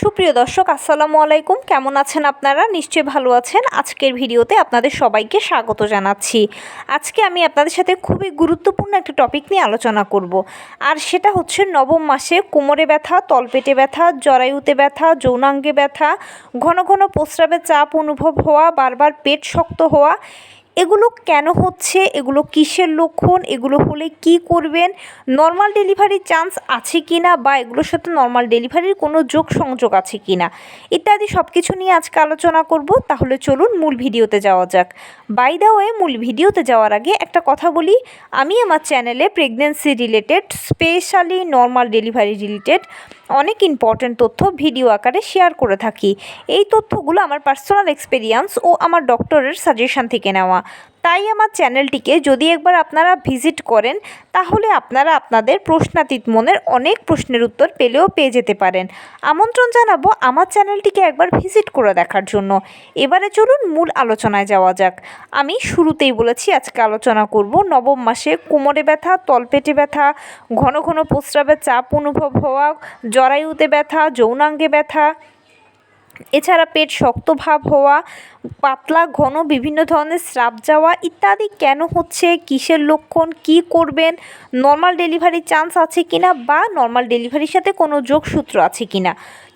সুপ্রিয় দর্শক আসসালামু আলাইকুম, কেমন আছেন আপনারা? নিশ্চয়ই ভালো আছেন। আজকের ভিডিওতে আপনাদের সবাইকে স্বাগত জানাচ্ছি। আজকে আমি আপনাদের সাথে খুবই গুরুত্বপূর্ণ একটা টপিক নিয়ে আলোচনা করব, আর সেটা হচ্ছে নবম মাসে কোমরে ব্যথা, তলপেটে ব্যথা, জরায়ুতে ব্যথা, যৌনাঙ্গে ব্যথা, ঘন ঘন প্রস্রাবে চাপ অনুভব হওয়া, বারবার পেট শক্ত হওয়া। এগুলো কেন হচ্ছে, এগুলো কিসের লক্ষণ, এগুলো হলে কি করবেন, নর্মাল ডেলিভারির চান্স আছে কি না, বা এগুলোর সাথে নর্মাল ডেলিভারির কোনো যোগ সংযোগ আছে কি না, ইত্যাদি সব কিছু নিয়ে আজকে আলোচনা করব। তাহলে চলুন মূল ভিডিওতে যাওয়া যাক। বাই দ্য ওয়ে, মূল ভিডিওতে যাওয়ার আগে একটা কথা বলি, আমি আমার চ্যানেলে pregnancy related, specially normal delivery related অনেক ইম্পর্ট্যান্ট তথ্য ভিডিও আকারে শেয়ার করে থাকি। এই তথ্যগুলো আমার পার্সোনাল এক্সপেরিয়েন্স ও আমার ডক্টরের সাজেশন থেকে নেওয়া। তাই আমার চ্যানেলটিকে যদি একবার আপনারা ভিজিট করেন, তাহলে আপনারা আপনাদের প্রশ্নাতীত মনের অনেক প্রশ্নের উত্তর পেয়ে যেতে পারেন। আমন্ত্রণ জানাবো আমার চ্যানেলটিকে একবার ভিজিট করে দেখার জন্য। এবারে চলুন মূল আলোচনায় যাওয়া যাক। আমি শুরুতেই বলেছি আজকে আলোচনা করব নবম মাসে কোমরে ব্যথা, তলপেটে ব্যথা, ঘন ঘন প্রস্রাবের চাপ অনুভব হওয়া, জরায়ুতে ব্যথা, যৌনাঙ্গে ব্যথা, এছাড়া পেট শক্ত ভাব হওয়া, পাতলা ঘন বিভিন্ন ধরনের স্রাব যাওয়া ইত্যাদি কেন হচ্ছে, কিসের লক্ষণ, কি করবেন, নর্মাল ডেলিভারির চান্স আছে কিনা, বা নর্মাল ডেলিভারির সাথে কোনো যোগসূত্র আছে কিনা।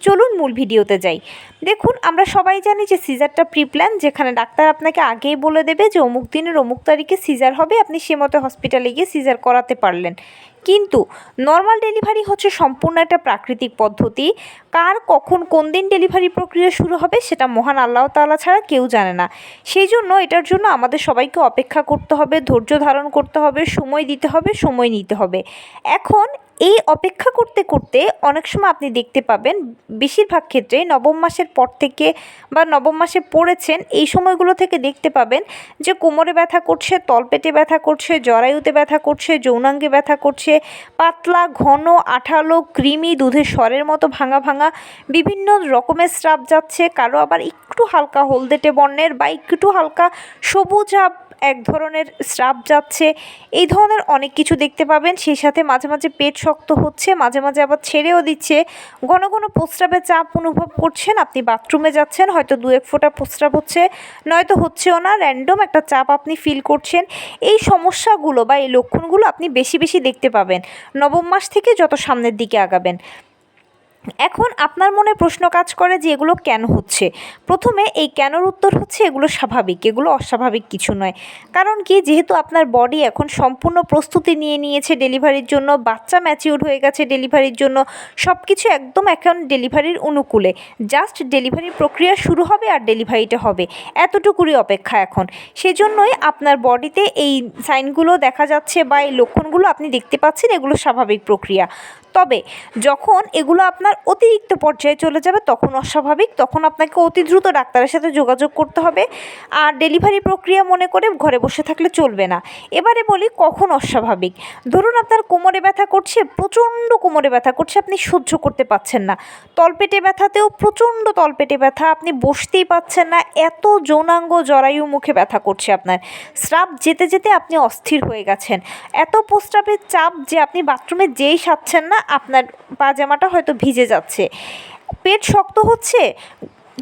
চলুন মূল ভিডিওতে যাই। দেখুন, আমরা সবাই জানি যে সিজারটা প্রিপ্ল্যান, যেখানে ডাক্তার আপনাকে আগেই বলে দেবে যে অমুক দিনের অমুক তারিখে সিজার হবে, আপনি সে মতো হসপিটালে গিয়ে সিজার করাতে পারলেন। কিন্তু নর্মাল ডেলিভারি হচ্ছে সম্পূর্ণ একটা প্রাকৃতিক পদ্ধতি। কার কখন কোন দিন ডেলিভারি প্রক্রিয়া শুরু হবে সেটা মহান আল্লাহ তাআলা ছাড়া কেউ জানে না। সেই জন্য এটার জন্য আমাদের সবাইকে অপেক্ষা করতে হবে, ধৈর্য ধারণ করতে হবে, সময় দিতে হবে, সময় নিতে হবে। এখন এই অপেক্ষা করতে করতে অনেক সময় আপনি দেখতে পাবেন, বেশিরভাগ ক্ষেত্রে নবম মাসের পর থেকে বা নবম মাসে পড়েছেন এই সময়গুলো থেকে দেখতে পাবেন যে কোমরে ব্যথা করছে, তলপেটে ব্যথা করছে, জরায়ুতে ব্যথা করছে, যৌনাঙ্গে ব্যথা করছে, পাতলা ঘন আঠালো ক্রিমি দুধের স্বরের মতো ভাঙা ভাঙা বিভিন্ন রকমের স্রাব যাচ্ছে, কারো আবার একটু হালকা হলদেটে বর্ণের বা একটু হালকা সবুজ এক ধরনের স্রাব যাচ্ছে। এই ধরনের অনেক কিছু দেখতে পাবেন। সেই সাথে মাঝে মাঝে পেট শক্ত হচ্ছে, মাঝে মাঝে আবার ছেড়েও দিচ্ছে, ঘন ঘন প্রস্রাবের চাপ অনুভব করছেন, আপনি বাথরুমে যাচ্ছেন, হয়তো দু এক ফোঁটা প্রস্রাব হচ্ছে, নয়তো হচ্ছেও না, র্যান্ডম একটা চাপ আপনি ফিল করছেন। এই সমস্যাগুলো বা এই লক্ষণগুলো আপনি বেশি বেশি দেখতে পাবেন নবম মাস থেকে যত সামনের দিকে আগাবেন। এখন আপনার মনে প্রশ্ন কাজ করে যে এগুলো কেন হচ্ছে। প্রথমে এই কেনর উত্তর হচ্ছে এগুলো স্বাভাবিক, এগুলো অস্বাভাবিক কিছু নয়। কারণ কি, যেহেতু আপনার বডি এখন সম্পূর্ণ প্রস্তুতি নিয়ে নিয়েছে ডেলিভারির জন্য, বাচ্চা ম্যাচিউর হয়ে গেছে ডেলিভারির জন্য, সব কিছু একদম এখন ডেলিভারির অনুকূলে, জাস্ট ডেলিভারির প্রক্রিয়া শুরু হবে আর ডেলিভারিটা হবে, এতটুকুরই অপেক্ষা এখন। সেজন্যই আপনার বডিতে এই সাইনগুলো দেখা যাচ্ছে বা এই লক্ষণগুলো আপনি দেখতে পাচ্ছেন, এগুলো স্বাভাবিক প্রক্রিয়া। তবে যখন এগুলো আপনার অতিরিক্ত পর্যায়ে চলে যাবে তখন অস্বাভাবিক, তখন আপনাকে অতি দ্রুত ডাক্তারের সাথে যোগাযোগ করতে হবে। আর ডেলিভারি প্রক্রিয়া মনে করে ঘরে বসে থাকলে চলবে না। এবারে বলি কখন অস্বাভাবিক। ধরুন আপনার কোমরে ব্যথা করছে, প্রচণ্ড কোমরে ব্যথা করছে, আপনি সহ্য করতে পারছেন না। তলপেটে ব্যথাতেও প্রচণ্ড তলপেটে ব্যথা, আপনি বসতেই পারছেন না, এত যৌনাঙ্গ জরায়ু মুখে ব্যথা করছে আপনার। স্রাব যেতে যেতে আপনি অস্থির হয়ে গেছেন, এত প্রস্রাবের চাপ যে আপনি বাথরুমে যেই সারছেন না, আপনার পাজামাটা হয়তো ভিজে যাচ্ছে। পেট শক্ত হচ্ছে,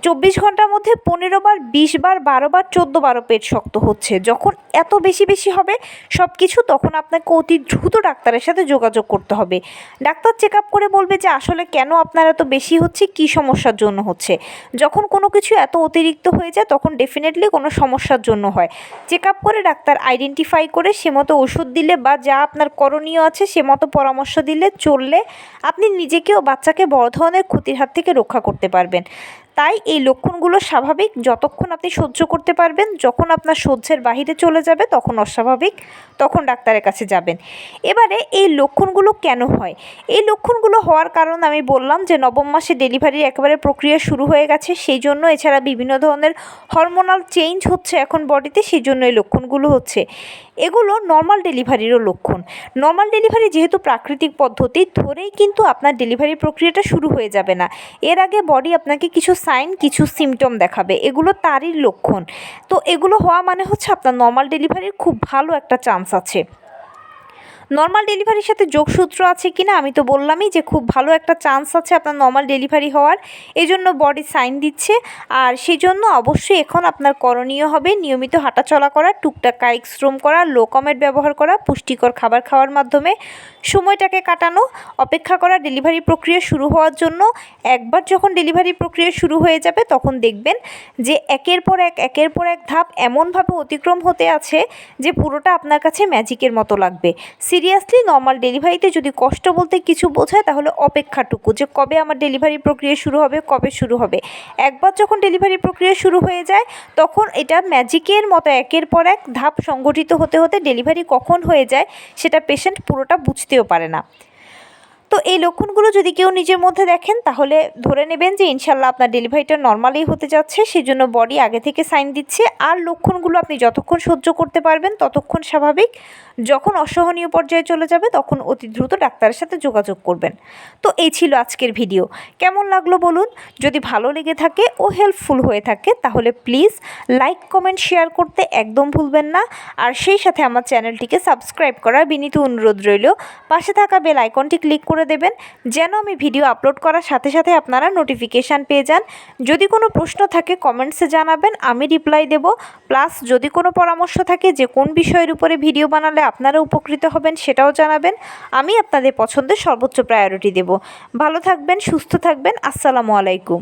24 ঘন্টার মধ্যে 15 বার, 20 বার, 12 বার, 14 বারও পেট শক্ত হচ্ছে। যখন এত বেশি বেশি হবে সব কিছু, তখন আপনাকে অতি দ্রুত ডাক্তারের সাথে যোগাযোগ করতে হবে। ডাক্তার চেক আপ করে বলবে যে আসলে কেন আপনার এত বেশি হচ্ছে, কী সমস্যার জন্য হচ্ছে। যখন কোনো কিছু এত অতিরিক্ত হয়ে যায় তখন ডেফিনেটলি কোনো সমস্যার জন্য হয়। চেক আপ করে ডাক্তার আইডেন্টিফাই করে সে মতো ওষুধ দিলে বা যা আপনার করণীয় আছে সে মতো পরামর্শ দিলে, চললে আপনি নিজেকেও বাচ্চাকে বড় ধরনের ক্ষতির হাত থেকে রক্ষা করতে পারবেন। তাই এই লক্ষণগুলো স্বাভাবিক, যতক্ষণ আপনি সহ্য করতে পারবেন। যখন আপনার সহ্যের বাহিরে চলে যাবে তখন অস্বাভাবিক, তখন ডাক্তারের কাছে যাবেন। এবারে এই লক্ষণগুলো কেন হয়? এই লক্ষণগুলো হওয়ার কারণ আমি বললাম যে নবম মাসে ডেলিভারির একেবারে প্রক্রিয়া শুরু হয়ে গেছে, সেই জন্য। এছাড়া বিভিন্ন ধরনের হরমোনাল চেঞ্জ হচ্ছে এখন বডিতে, সেই জন্য এই লক্ষণগুলো হচ্ছে। এগুলো নর্মাল ডেলিভারিরও লক্ষণ। নর্মাল ডেলিভারি যেহেতু প্রাকৃতিক পদ্ধতি, ধরেই কিন্তু আপনার ডেলিভারি প্রক্রিয়াটা শুরু হয়ে যাবে না। এর আগে বডি আপনাকে কিছু সাইন, কিছু সিমটম দেখাবে, এগুলো তারই লক্ষণ। তো এগুলো হওয়া মানে হচ্ছে আপনার নর্মাল ডেলিভারির খুব ভালো একটা চান্স আছে। নর্মাল ডেলিভারির সাথে যোগসূত্র আছে কিনা আমি তো বললামই যে খুব ভালো একটা চান্স আছে আপনার নর্মাল ডেলিভারি হওয়ার, এই জন্য বডি সাইন দিচ্ছে। আর সেই জন্য অবশ্যই এখন আপনার করণীয় হবে নিয়মিত হাঁটাচলা করা, টুকটাক কায়িক শ্রম করা, লো কমেট ব্যবহার করা, পুষ্টিকর খাবার খাওয়ার মাধ্যমে সময়টাকে কাটানো, অপেক্ষা করা ডেলিভারি প্রক্রিয়া শুরু হওয়ার জন্য। একবার যখন ডেলিভারি প্রক্রিয়া শুরু হয়ে যাবে তখন দেখবেন যে একের পর এক ধাপ এমনভাবে অতিক্রম হতে আছে যে পুরোটা আপনার কাছে ম্যাজিকের মতো লাগবে। সিরিয়াসলি নর্মাল ডেলিভারিতে যদি কষ্ট বলতে কিছু বোঝায় তাহলে অপেক্ষাটুকু, যে কবে আমার ডেলিভারি প্রক্রিয়া শুরু হবে, কবে শুরু হবে। একবার যখন ডেলিভারি প্রক্রিয়া শুরু হয়ে যায় তখন এটা ম্যাজিকের মতো একের পর এক ধাপ সংগঠিত হতে হতে ডেলিভারি কখন হয়ে যায় সেটা পেশেন্ট পুরোটা বুঝতেও পারে না। তো এই লক্ষণগুলো যদি কেউ নিজের মধ্যে দেখেন তাহলে ধরে নেবেন যে ইনশাল্লাহ আপনার ডেলিভারিটা নর্মালি হতে যাচ্ছে, সেই জন্য বডি আগে থেকে সাইন দিচ্ছে। আর লক্ষণগুলো আপনি যতক্ষণ সহ্য করতে পারবেন ততক্ষণ স্বাভাবিক, যখন অসহনীয় পর্যায়ে চলে যাবে তখন অতি দ্রুত ডাক্তারের সাথে যোগাযোগ করবেন। তো এই ছিল আজকের ভিডিও, কেমন লাগলো বলুন। যদি ভালো লেগে থাকে ও হেল্পফুল হয়ে থাকে তাহলে প্লিজ লাইক কমেন্ট শেয়ার করতে একদম ভুলবেন না। আর সেই সাথে আমার চ্যানেলটিকে সাবস্ক্রাইব করার বিনীত অনুরোধ রইল। পাশে থাকা বেল আইকনটি ক্লিক করে দেবেন যেন আমি ভিডিও আপলোড করার সাথে সাথে আপনারা নোটিফিকেশান পেয়ে যান। যদি কোনো প্রশ্ন থাকে কমেন্টসে জানাবেন, আমি রিপ্লাই দেব। প্লাস যদি কোনো পরামর্শ থাকে যে কোন বিষয়ের উপরে ভিডিও বানালে আপনারা উপকৃত হবেন সেটাও জানাবেন, আমি আপনাদের পছন্দের সর্বোচ্চ প্রায়োরিটি দেব। ভালো থাকবেন, সুস্থ থাকবেন। আসসালামু আলাইকুম।